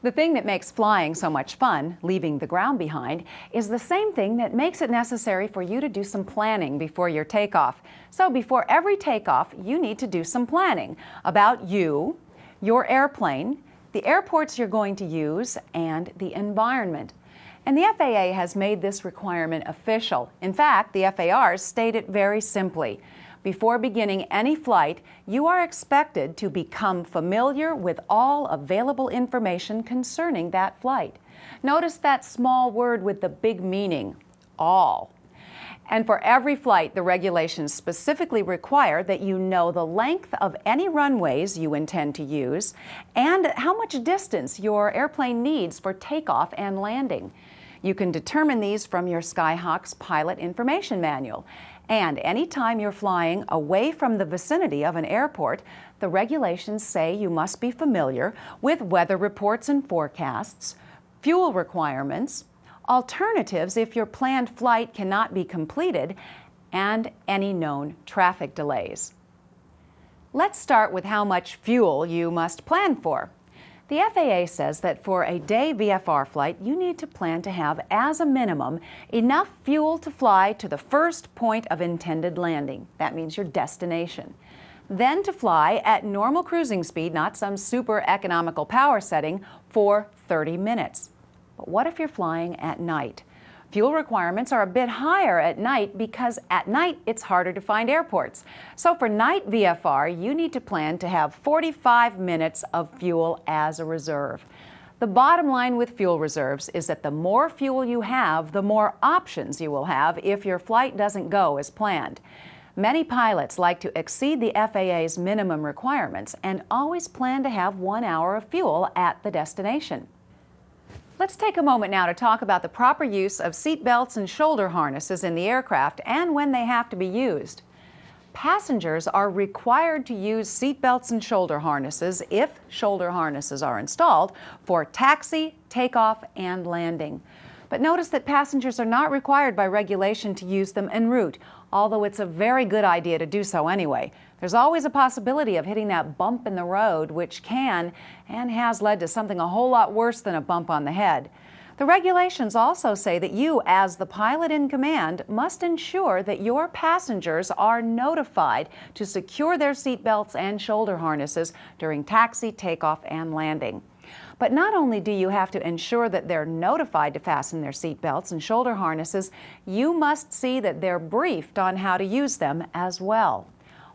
The thing that makes flying so much fun, leaving the ground behind, is the same thing that makes it necessary for you to do some planning before your takeoff. So before every takeoff, you need to do some planning about you, your airplane, the airports you're going to use, and the environment. And the FAA has made this requirement official. In fact, the FARs state it very simply. Before beginning any flight, you are expected to become familiar with all available information concerning that flight. Notice that small word with the big meaning, all. And for every flight, the regulations specifically require that you know the length of any runways you intend to use and how much distance your airplane needs for takeoff and landing. You can determine these from your Skyhawk's Pilot Information Manual. And anytime you're flying away from the vicinity of an airport, the regulations say you must be familiar with weather reports and forecasts, fuel requirements, alternatives if your planned flight cannot be completed, and any known traffic delays. Let's start with how much fuel you must plan for. The FAA says that for a day VFR flight, you need to plan to have, as a minimum, enough fuel to fly to the first point of intended landing. That means your destination. Then to fly at normal cruising speed, not some super economical power setting, for 30 minutes. But what if you're flying at night? Fuel requirements are a bit higher at night because at night it's harder to find airports. So for night VFR, you need to plan to have 45 minutes of fuel as a reserve. The bottom line with fuel reserves is that the more fuel you have, the more options you will have if your flight doesn't go as planned. Many pilots like to exceed the FAA's minimum requirements and always plan to have 1 hour of fuel at the destination. Let's take a moment now to talk about the proper use of seat belts and shoulder harnesses in the aircraft and when they have to be used. Passengers are required to use seat belts and shoulder harnesses, if shoulder harnesses are installed, for taxi, takeoff, and landing. But notice that passengers are not required by regulation to use them en route, although it's a very good idea to do so anyway. There's always a possibility of hitting that bump in the road, which can and has led to something a whole lot worse than a bump on the head. The regulations also say that you, as the pilot in command, must ensure that your passengers are notified to secure their seat belts and shoulder harnesses during taxi, takeoff, and landing. But not only do you have to ensure that they're notified to fasten their seat belts and shoulder harnesses, you must see that they're briefed on how to use them as well.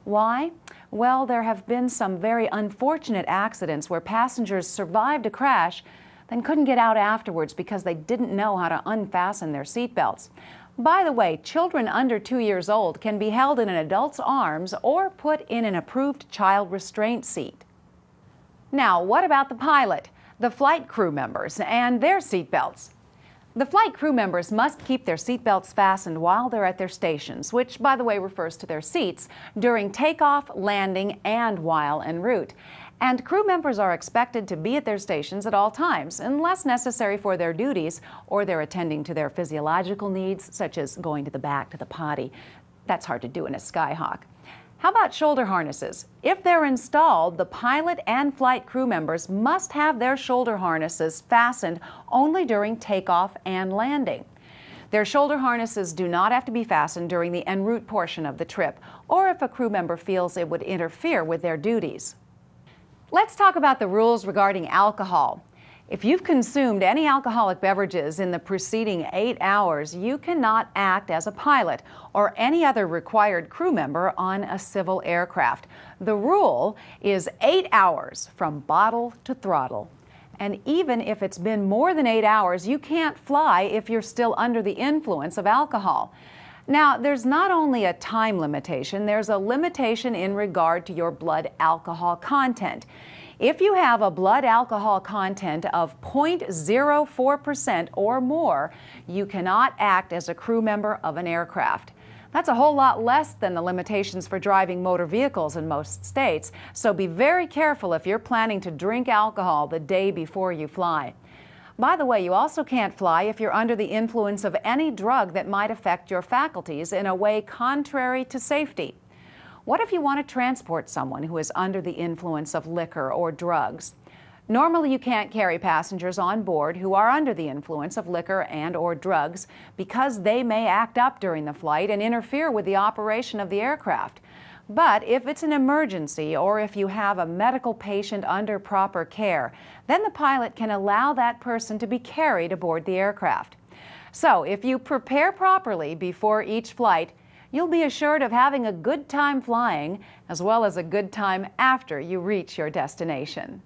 Why? Well, there have been some very unfortunate accidents where passengers survived a crash, then couldn't get out afterwards because they didn't know how to unfasten their seat belts. By the way, children under 2 years old can be held in an adult's arms or put in an approved child restraint seat. Now, what about the pilot, the flight crew members, and their seat belts? The flight crew members must keep their seat belts fastened while they're at their stations, which, by the way, refers to their seats, during takeoff, landing, and while en route. And crew members are expected to be at their stations at all times, unless necessary for their duties or they're attending to their physiological needs, such as going to the back to the potty. That's hard to do in a Skyhawk. How about shoulder harnesses? If they're installed, the pilot and flight crew members must have their shoulder harnesses fastened only during takeoff and landing. Their shoulder harnesses do not have to be fastened during the en route portion of the trip, or if a crew member feels it would interfere with their duties. Let's talk about the rules regarding alcohol. If you've consumed any alcoholic beverages in the preceding 8 hours, you cannot act as a pilot or any other required crew member on a civil aircraft. The rule is 8 hours from bottle to throttle. And even if it's been more than 8 hours, you can't fly if you're still under the influence of alcohol. Now, there's not only a time limitation, there's a limitation in regard to your blood alcohol content. If you have a blood alcohol content of 0.04% or more, you cannot act as a crew member of an aircraft. That's a whole lot less than the limitations for driving motor vehicles in most states, so be very careful if you're planning to drink alcohol the day before you fly. By the way, you also can't fly if you're under the influence of any drug that might affect your faculties in a way contrary to safety. What if you want to transport someone who is under the influence of liquor or drugs? Normally, you can't carry passengers on board who are under the influence of liquor and/or drugs because they may act up during the flight and interfere with the operation of the aircraft. But if it's an emergency or if you have a medical patient under proper care, then the pilot can allow that person to be carried aboard the aircraft. So if you prepare properly before each flight, you'll be assured of having a good time flying as well as a good time after you reach your destination.